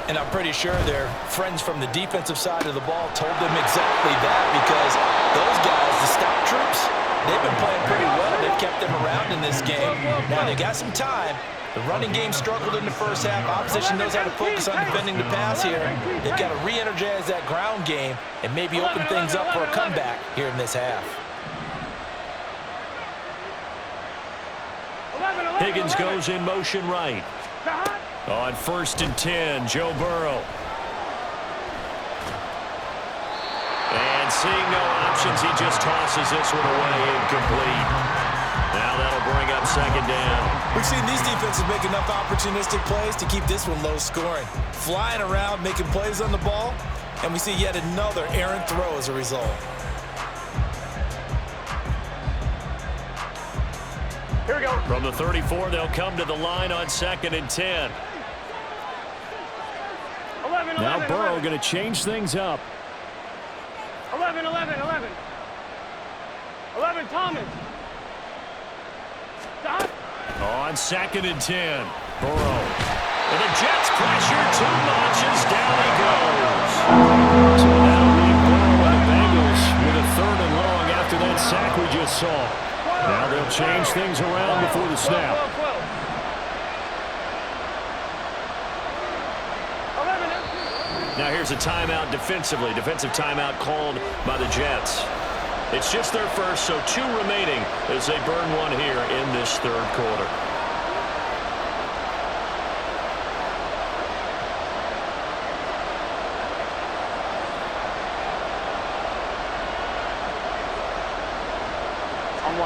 [SPEAKER 10] And I'm pretty sure their friends from the defensive side of the ball told them exactly that, because those guys, the stout troops, they've been playing pretty well. They've kept them around in this game. Now they got some time. The running game struggled in the first half. Opposition knows how to focus on defending the pass here. They've got to re-energize that ground game and maybe open things up for a comeback here in this half.
[SPEAKER 6] Higgins goes in motion right. On 1st and 10, Joe Burrow. And seeing no options, he just tosses this one away, incomplete. Now that'll bring up 2nd down.
[SPEAKER 10] We've seen these defenses make enough opportunistic plays to keep this one low scoring. Flying around, making plays on the ball, and we see yet another errant throw as a result.
[SPEAKER 8] Here we go.
[SPEAKER 6] From the 34, they'll come to the line on 2nd and 10.
[SPEAKER 8] 11,
[SPEAKER 11] Now
[SPEAKER 8] 11,
[SPEAKER 11] Burrow
[SPEAKER 8] 11.
[SPEAKER 11] going to change things up.
[SPEAKER 8] 11, 11, 11. 11, Thomas. Stop.
[SPEAKER 6] On 2nd and 10, Burrow. And the Jets pressure too much as down he goes. So that'll leave Burrow and the Bengals with a 3rd and long after that sack we just saw. Now they'll change things around before the snap.
[SPEAKER 8] 12.
[SPEAKER 6] Now here's a timeout defensively. Defensive timeout called by the Jets. It's just their first, so 2 remaining as they burn one here in this 3rd quarter.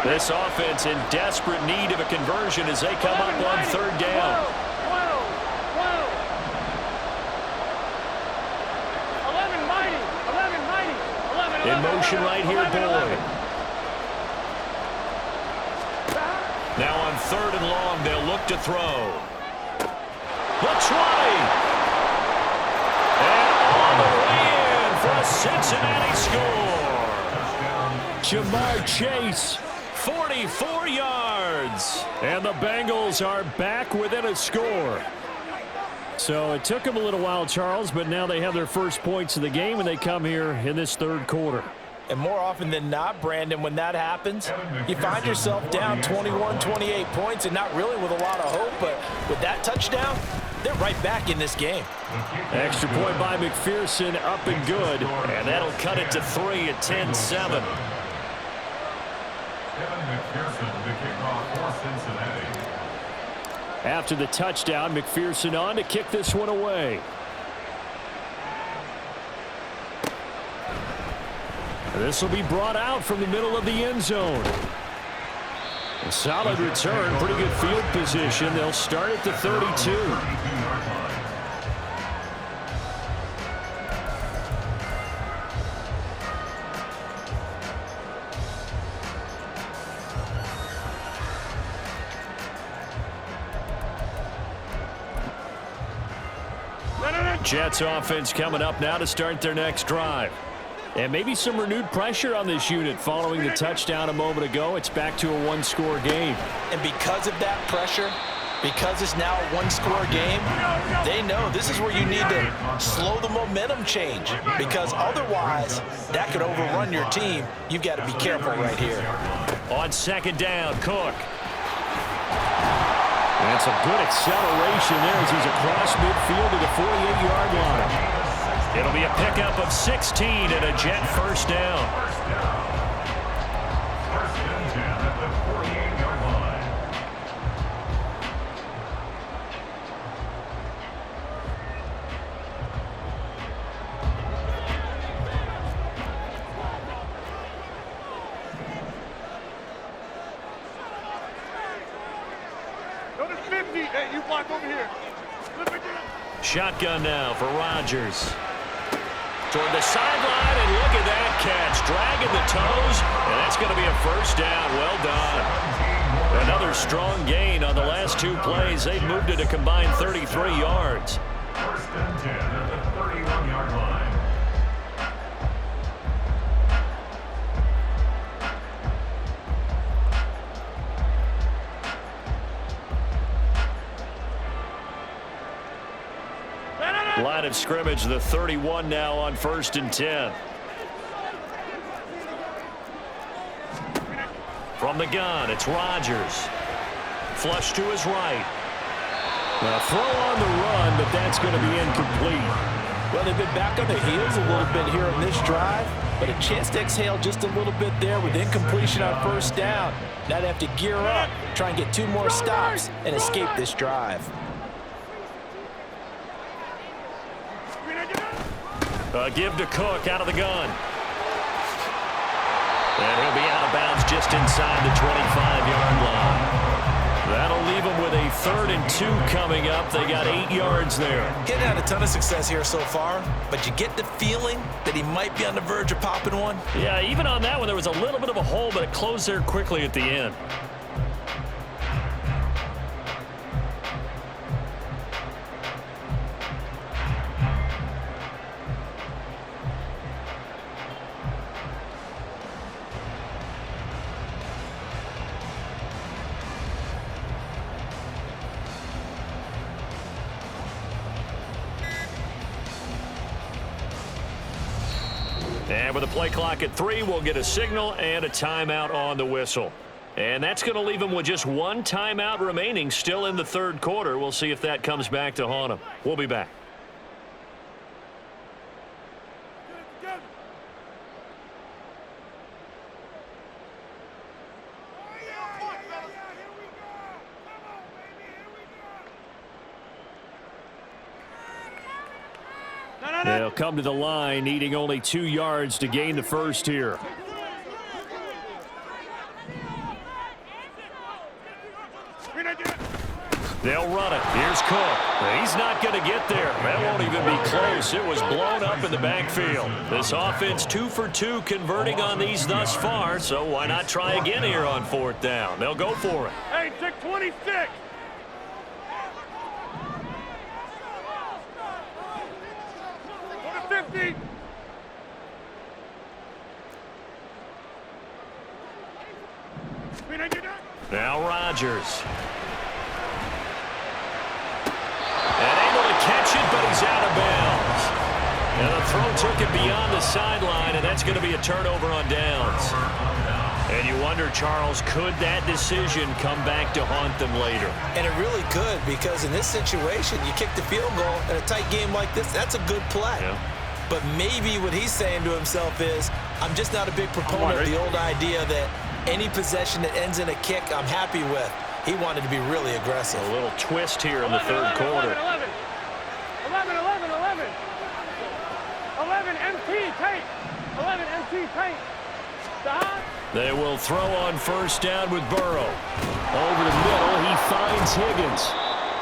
[SPEAKER 6] This offense in desperate need of a conversion as they come up on 3rd down.
[SPEAKER 8] 11, mighty. 11, mighty. 11, 11,
[SPEAKER 6] In motion right here,
[SPEAKER 8] 11, 11.
[SPEAKER 6] Boyd. Now on 3rd and long, they'll look to throw. Looks right. And all the way in for a Cincinnati score. Jamar Chase, 44 yards. And the Bengals are back within a score.
[SPEAKER 11] So it took them a little while, Charles, but now they have their first points of the game, and they come here in this 3rd quarter.
[SPEAKER 10] And more often than not, Brandon, when that happens, you find yourself down 21, 28 points and not really with a lot of hope, but with that touchdown, they're right back in this game.
[SPEAKER 11] Extra point by McPherson, up and good, and that'll cut it to 3 at 10-7.
[SPEAKER 9] McPherson to kick off for Cincinnati.
[SPEAKER 11] After the touchdown, McPherson on to kick this one away. This will be brought out from the middle of the end zone. A solid return, pretty good field position. They'll start at the 32.
[SPEAKER 6] Jets offense coming up now to start their next drive. And maybe some renewed pressure on this unit following the touchdown a moment ago. It's back to a one-score game.
[SPEAKER 10] And because of that pressure, because it's now a one-score game, they know this is where you need to slow the momentum change, because otherwise that could overrun your team. You've got to be careful right here.
[SPEAKER 6] On second down, Cook. That's a good acceleration there as he's across midfield to the 48-yard line. It'll be a pickup of 16 and a Jet first down.
[SPEAKER 9] First and 10 at the 48-yard line.
[SPEAKER 8] Notice 50. Hey, you block over here.
[SPEAKER 6] Shotgun now for Rodgers. Toward the sideline, and look at that catch. Dragging the toes, and that's going to be a first down. Well done. Another strong gain on the last two plays. They've moved it a combined 33 yards.
[SPEAKER 9] First and 10 at the 31-yard line.
[SPEAKER 6] Line of scrimmage, the 31 now on first and 10. From the gun, it's Rodgers. Flush to his right. Now throw on the run, but that's going to be incomplete.
[SPEAKER 10] Well, they've been back on their heels a little bit here on this drive, but a chance to exhale just a little bit there with incompletion on first down. Now they have to gear up, try and get two more stops, and escape this drive.
[SPEAKER 6] Give to Cook out of the gun. And he'll be out of bounds just inside the 25-yard line. That'll leave them with a 3rd and 2 coming up. They got 8 yards there.
[SPEAKER 10] Getting had a ton of success here so far, but you get the feeling that he might be on the verge of popping one.
[SPEAKER 6] Yeah, even on that one, there was a little bit of a hole, but it closed there quickly at the end. And with the play clock at 3, we'll get a signal and a timeout on the whistle. And that's going to leave them with just one timeout remaining still in the third quarter. We'll see if that comes back to haunt them. We'll be back. They'll come to the line, needing only 2 yards to gain the first here. They'll run it. Here's Cook. He's not going to get there. That won't even be close. It was blown up in the backfield. This offense 2 for 2 converting on these thus far, so why not try again here on 4th down? They'll go for it.
[SPEAKER 8] Hey, take 26.
[SPEAKER 6] Now Rodgers. And able to catch it, but he's out of bounds. And the throw took it beyond the sideline, and that's going to be a turnover on downs. And you wonder, Charles, could that decision come back to haunt them later?
[SPEAKER 10] And it really could, because in this situation, you kick the field goal in a tight game like this, that's a good play.
[SPEAKER 6] Yeah.
[SPEAKER 10] But maybe what he's saying to himself is, I'm just not a big proponent of the old idea that any possession that ends in a kick, I'm happy with. He wanted to be really aggressive.
[SPEAKER 6] A little twist here in the third quarter.
[SPEAKER 8] 11 MT tape. 11 MT tape. Stop.
[SPEAKER 6] They will throw on first down with Burrow. Over the middle, he finds Higgins.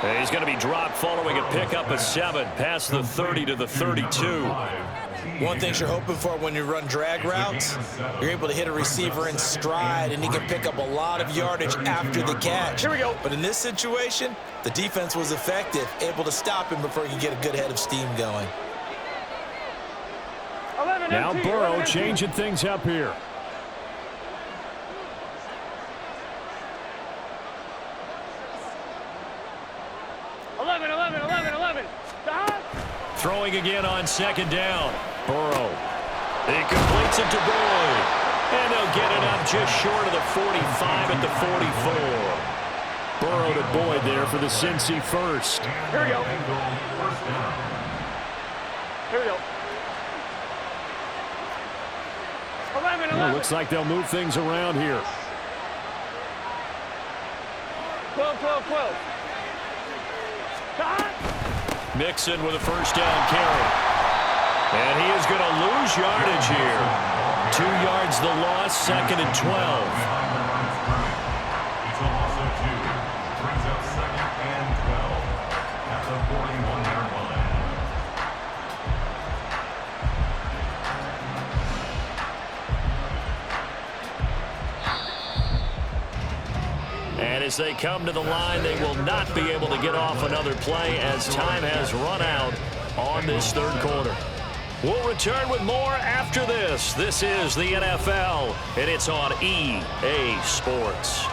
[SPEAKER 6] He's going to be dropped following a pickup of 7 past the 30 to the 32.
[SPEAKER 7] One thing you're hoping for when you run drag routes, you're able to hit a receiver in stride, and he can pick up a lot of yardage after the catch.
[SPEAKER 8] Here we go.
[SPEAKER 7] But in this situation, the defense was effective, able to stop him before he could get a good head of steam going.
[SPEAKER 11] Now Burrow changing things up here.
[SPEAKER 6] Throwing again on 2nd down. Burrow. He completes it to Boyd. And they'll get it up just short of the 45 at the 44.
[SPEAKER 11] Burrow to Boyd there for the Cincy first.
[SPEAKER 8] Here we go. Here we go. 11.
[SPEAKER 11] Well, looks like they'll move things around here.
[SPEAKER 8] 12.
[SPEAKER 6] Mixon with a first down carry. And he is going to lose yardage here. 2 yards the loss, 2nd and 12.
[SPEAKER 9] It's a loss of 2. Brings up 2nd and 12 at the 41-yard line.
[SPEAKER 6] And as they come to the line, they will not be able to get off another play as time has run out on this 3rd quarter. We'll return with more after this. This is the NFL, and it's on EA Sports.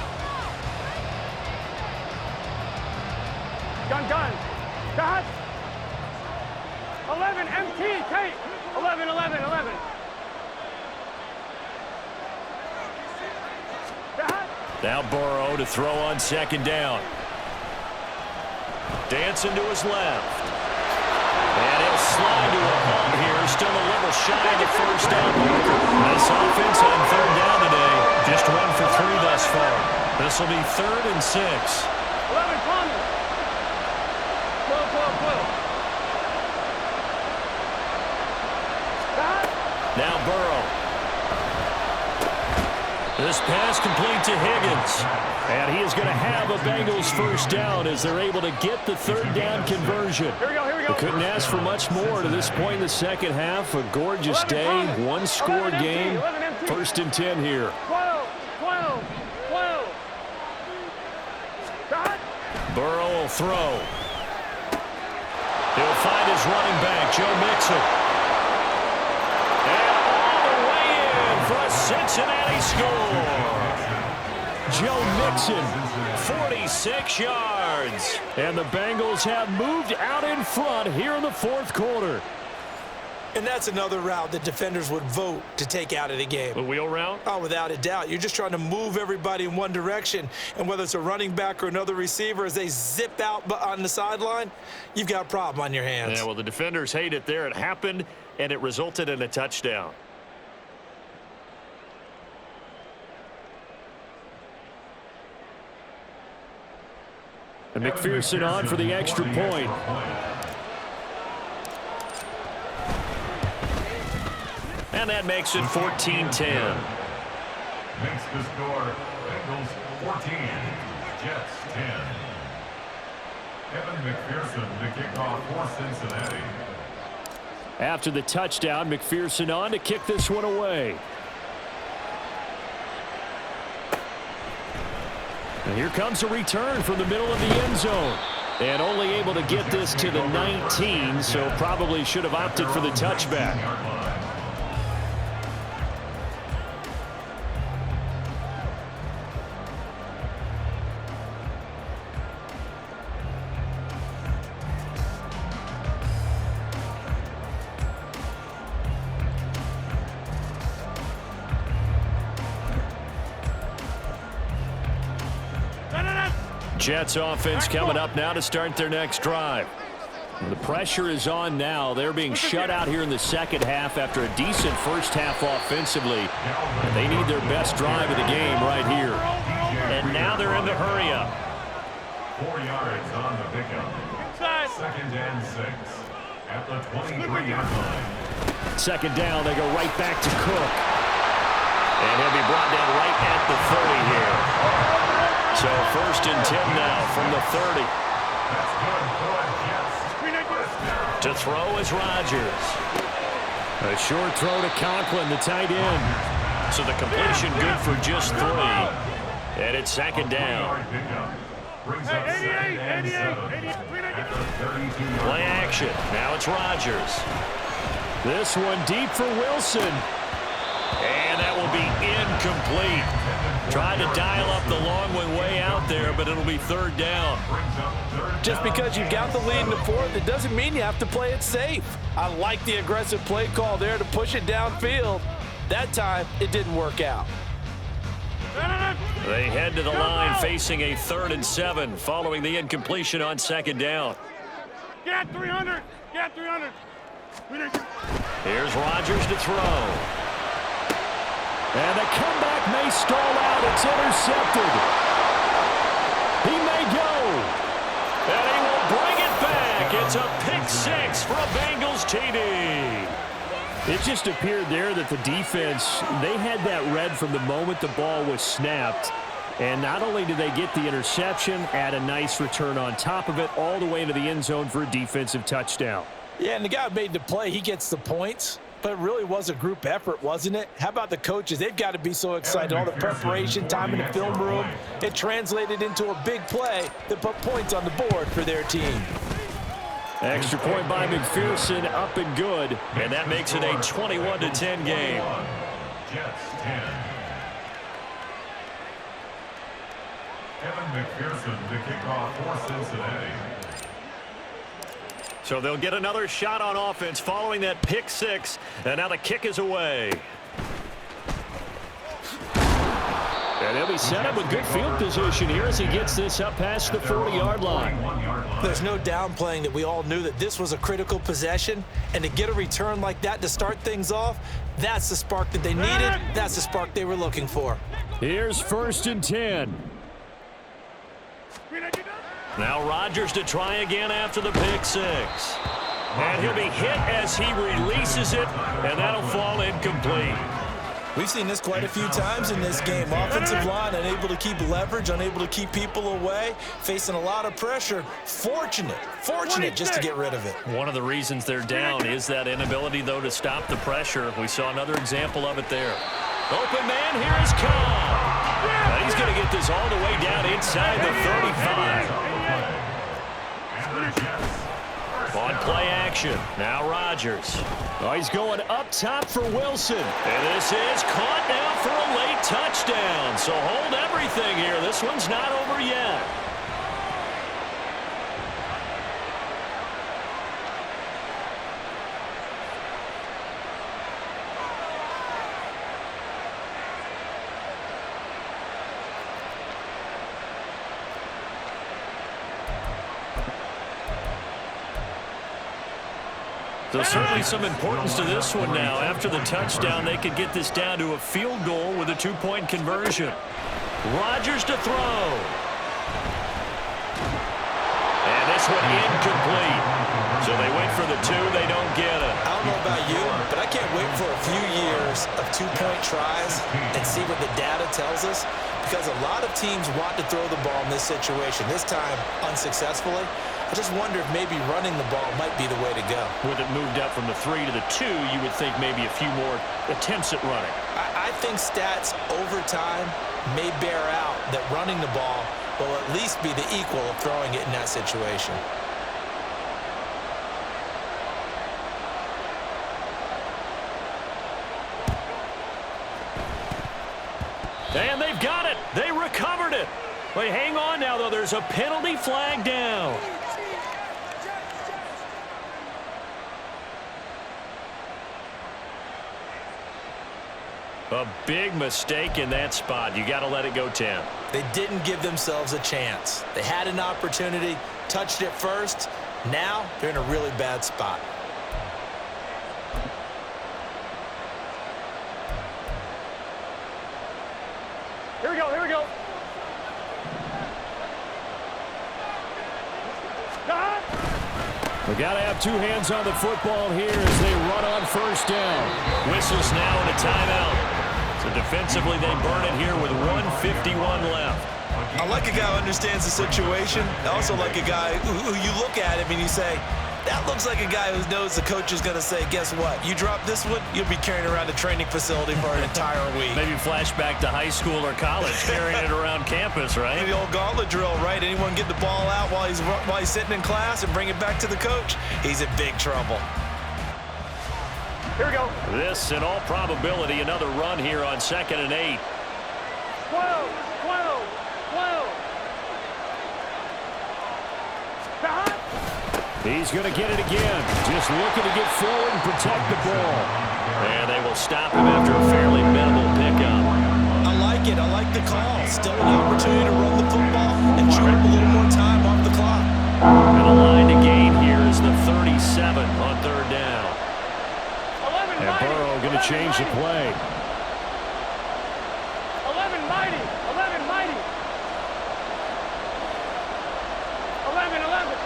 [SPEAKER 8] Gun. Got. 11, MT, tape. 11.
[SPEAKER 6] Now Burrow to throw on 2nd down. Dancing to his left. And he'll slide to a halt here. Still a little shy of the first down marker. This offense on 3rd down today. Just 1 for 3 thus far. This will be 3rd and 6.
[SPEAKER 8] 11, Thomas. 12.
[SPEAKER 6] Now Burrow. This pass complete to Higgins.
[SPEAKER 11] And he is going to have a Bengals first down as they're able to get the 3rd down conversion.
[SPEAKER 8] Here we go.
[SPEAKER 11] We couldn't ask for much more to this point in the 2nd half. A gorgeous day, 1-score game. 1st and 10 here.
[SPEAKER 8] 12.
[SPEAKER 6] Burrow will throw. He'll find his running back, Joe Mixon. And all the way in for a Cincinnati score.
[SPEAKER 11] Joe Mixon,
[SPEAKER 6] 46 yards.
[SPEAKER 11] and the Bengals have moved out in front here in the 4th quarter.
[SPEAKER 7] And that's another route that defenders would vote to take out of the game.
[SPEAKER 6] The wheel route?
[SPEAKER 7] Oh, without a doubt. You're just trying to move everybody in one direction. And whether it's a running back or another receiver, as they zip out on the sideline, you've got a problem on your hands.
[SPEAKER 6] Yeah, well, the defenders hate it there. It happened, and it resulted in a touchdown.
[SPEAKER 11] And McPherson on for the extra point.
[SPEAKER 6] And that makes it 14-10.
[SPEAKER 9] Makes the score Bengals 14, Jets 10. Evan McPherson to kick off for Cincinnati.
[SPEAKER 11] After the touchdown, McPherson on to kick this one away. And here comes a return from the middle of the end zone. And only able to get this to the 19, so probably should have opted for the touchback. Jets offense coming up now to start their next drive. The pressure is on now. They're being shut out here in the 2nd half after a decent first half offensively. They need their best drive of the game right here.
[SPEAKER 6] And now they're in the hurry up.
[SPEAKER 9] 4 yards on the pickup. 2nd and 6 at the 23-yard line.
[SPEAKER 11] 2nd down, they go right back to Cook.
[SPEAKER 6] And he'll be brought down right at the 30 here. So 1st and 10 now from the 30. To throw is Rodgers.
[SPEAKER 11] A short throw to Conklin, the tight end.
[SPEAKER 6] So the completion good for just 3. And it's second down. Play action. Now it's Rodgers.
[SPEAKER 11] This one deep for Wilson.
[SPEAKER 6] And that will be incomplete. Tried to dial up the long one way out there, but it'll be third down.
[SPEAKER 10] Just because you've got the lead in the fourth, it doesn't mean you have to play it safe. I like the aggressive play call there to push it downfield. That time, it didn't work out.
[SPEAKER 6] They head to the line facing a 3rd and 7 following the incompletion on second down.
[SPEAKER 8] Get 300. Get 300.
[SPEAKER 6] Here's Rodgers to throw.
[SPEAKER 11] And the comeback may stall out. It's intercepted. He may go.
[SPEAKER 6] And he will bring it back. It's a pick 6 for a Bengals TD.
[SPEAKER 11] It just appeared there that the defense, they had that read from the moment the ball was snapped. And not only did they get the interception, add a nice return on top of it, all the way into the end zone for a defensive touchdown.
[SPEAKER 10] Yeah, and the guy who made the play, he gets the points. But it really was a group effort, wasn't it? How about the coaches? They've got to be so excited. All the preparation, time in the film room, it translated into a big play that put points on the board for their team.
[SPEAKER 11] Extra point by McPherson, up and good.
[SPEAKER 6] And that makes it a 21-10 game.
[SPEAKER 9] Jets 10. Kevin McPherson, the kickoff for Cincinnati.
[SPEAKER 6] So they'll get another shot on offense following that pick 6. And now the kick is away.
[SPEAKER 11] And he'll be set up with good field position here as he gets this up past the 40-yard line.
[SPEAKER 10] There's no downplaying that we all knew that this was a critical possession, and to get a return like that to start things off, that's the spark that they needed. That's the spark they were looking for.
[SPEAKER 11] Here's 1st and 10.
[SPEAKER 6] Now Rodgers to try again after the pick 6. And he'll be hit as he releases it, and that'll fall incomplete.
[SPEAKER 7] We've seen this quite a few times in this game. Offensive line unable to keep leverage, unable to keep people away, facing a lot of pressure. Fortunate just to get rid of it.
[SPEAKER 6] One of the reasons they're down is that inability, though, to stop the pressure. We saw another example of it there. Open man, here is Cobb. Now he's going to get this all the way down inside the 35. On play action, now Rodgers.
[SPEAKER 11] Oh, he's going up top for Wilson.
[SPEAKER 6] And this is caught now for a late touchdown. So hold everything here. This one's not over yet. There's certainly some importance to this one now. After the touchdown, they could get this down to a field goal with a 2-point conversion. Rodgers to throw. And this one incomplete. So they went for the 2. They don't get it.
[SPEAKER 7] I don't know about you, but I can't wait for a few years of 2-point tries and see what the data tells us, because a lot of teams want to throw the ball in this situation. This time, unsuccessfully. I just wonder if maybe running the ball might be the way to go.
[SPEAKER 6] With it moved up from the 3 to the 2, you would think maybe a few more attempts at running.
[SPEAKER 7] I think stats over time may bear out that running the ball will at least be the equal of throwing it in that situation.
[SPEAKER 6] And they've got it. They recovered it. Wait, hang on now, though. There's a penalty flag down. A big mistake in that spot. You got to let it go 10.
[SPEAKER 7] They didn't give themselves a chance. They had an opportunity, touched it first. Now they're in a really bad spot.
[SPEAKER 8] Here we go, here we go.
[SPEAKER 11] We got to have 2 hands on the football here as they run on 1st down.
[SPEAKER 6] Whistles now and a timeout. So defensively, they burn it here with 1:51 left.
[SPEAKER 7] I like a guy who understands the situation. I also like a guy who you look at him and you say, that looks like a guy who knows the coach is going to say, guess what? You drop this one, you'll be carrying around a training facility for an entire week.
[SPEAKER 6] Maybe flashback to high school or college, carrying it around campus, right?
[SPEAKER 7] The old gauntlet drill, right? Anyone get the ball out while he's sitting in class and bring it back to the coach? He's in big trouble.
[SPEAKER 8] Here we go.
[SPEAKER 6] This, in all probability, another run here on 2nd and 8.
[SPEAKER 8] 12, 12, 12.
[SPEAKER 11] He's going to get it again. Just looking to get forward and protect the ball.
[SPEAKER 6] And they will stop him after a fairly minimal pickup.
[SPEAKER 7] I like it. I like the call. Still an opportunity to run the football and chew up a little more time off the clock.
[SPEAKER 6] And a line to gain here is the 37 on 3rd down.
[SPEAKER 11] And Burrow going to change the play.
[SPEAKER 8] 11 mighty. 11 mighty. 11, 11.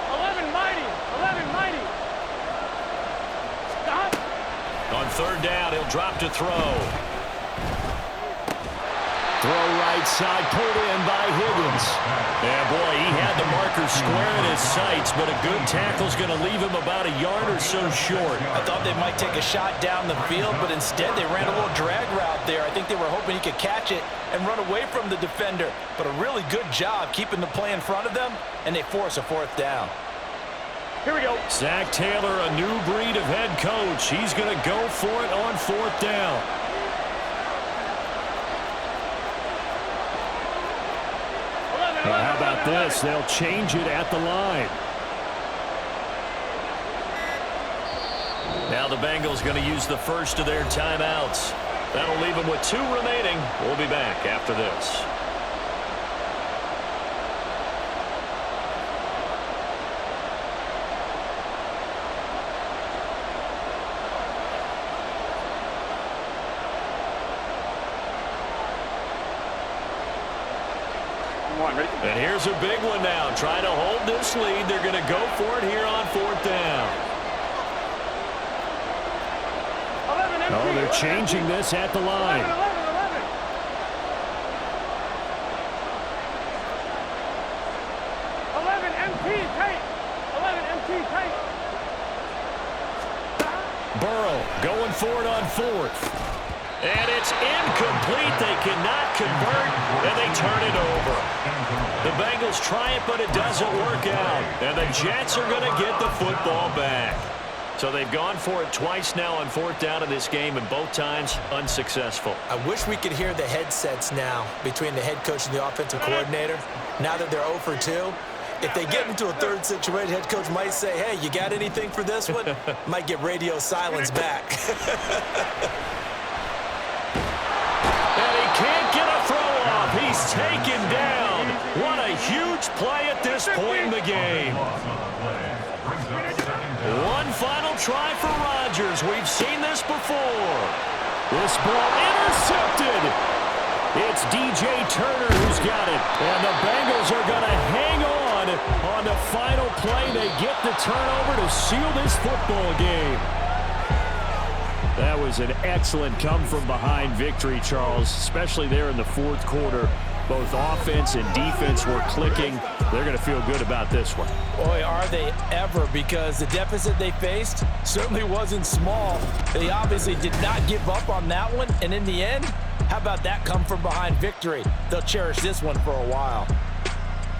[SPEAKER 8] 11 mighty. 11 mighty. Stop.
[SPEAKER 6] On 3rd down, he'll drop to throw.
[SPEAKER 11] Throw right side, pulled in by Higgins.
[SPEAKER 6] Yeah, boy, he had the marker square in his sights, but a good tackle's going to leave him about a yard or so short.
[SPEAKER 10] I thought they might take a shot down the field, but instead they ran a little drag route there. I think they were hoping he could catch it and run away from the defender. But a really good job keeping the play in front of them, and they force a 4th down.
[SPEAKER 8] Here we go.
[SPEAKER 6] Zach Taylor, a new breed of head coach. He's going to go for it on 4th down.
[SPEAKER 11] Well, how about this? They'll change it at the line.
[SPEAKER 6] Now the Bengals going to use the first of their timeouts. That'll leave them with 2 remaining. We'll be back after this. And here's a big one now. Trying to hold this lead. They're going to go for it here on 4th down.
[SPEAKER 11] Oh, they're changing this at the line.
[SPEAKER 8] 11, 11. 11 MT tight. 11 MT tight.
[SPEAKER 6] Burrow going for it on 4th. And it's incomplete. They cannot convert, and they turn it over. The Bengals try it, but it doesn't work out. And the Jets are going to get the football back. So they've gone for it twice now on 4th down in this game, and both times unsuccessful.
[SPEAKER 10] I wish we could hear the headsets now between the head coach and the offensive coordinator. Now that they're 0 for 2, if they get into a 3rd situation, head coach might say, hey, you got anything for this one? Might get radio silence back.
[SPEAKER 6] And he can't get a throw off. He's taken down. What a huge play at this point in the game. One final try for Rodgers. We've seen this before.
[SPEAKER 11] This ball intercepted. It's DJ Turner who's got it. And the Bengals are going to hang on the final play. They get the turnover to seal this football game. That was an excellent come-from-behind victory, Charles, especially there in the 4th quarter. Both offense and defense were clicking. They're going to feel good about this one.
[SPEAKER 10] Boy, are they ever, because the deficit they faced certainly wasn't small. They obviously did not give up on that one, and in the end, how about that come-from-behind victory? They'll cherish this one for a while.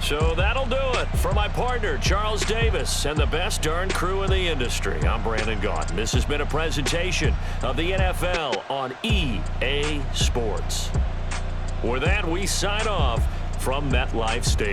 [SPEAKER 6] So that'll do it for my partner, Charles Davis, and the best darn crew in the industry. I'm Brandon Gaudin. This has been a presentation of the NFL on EA Sports. With that, we sign off from MetLife Stadium.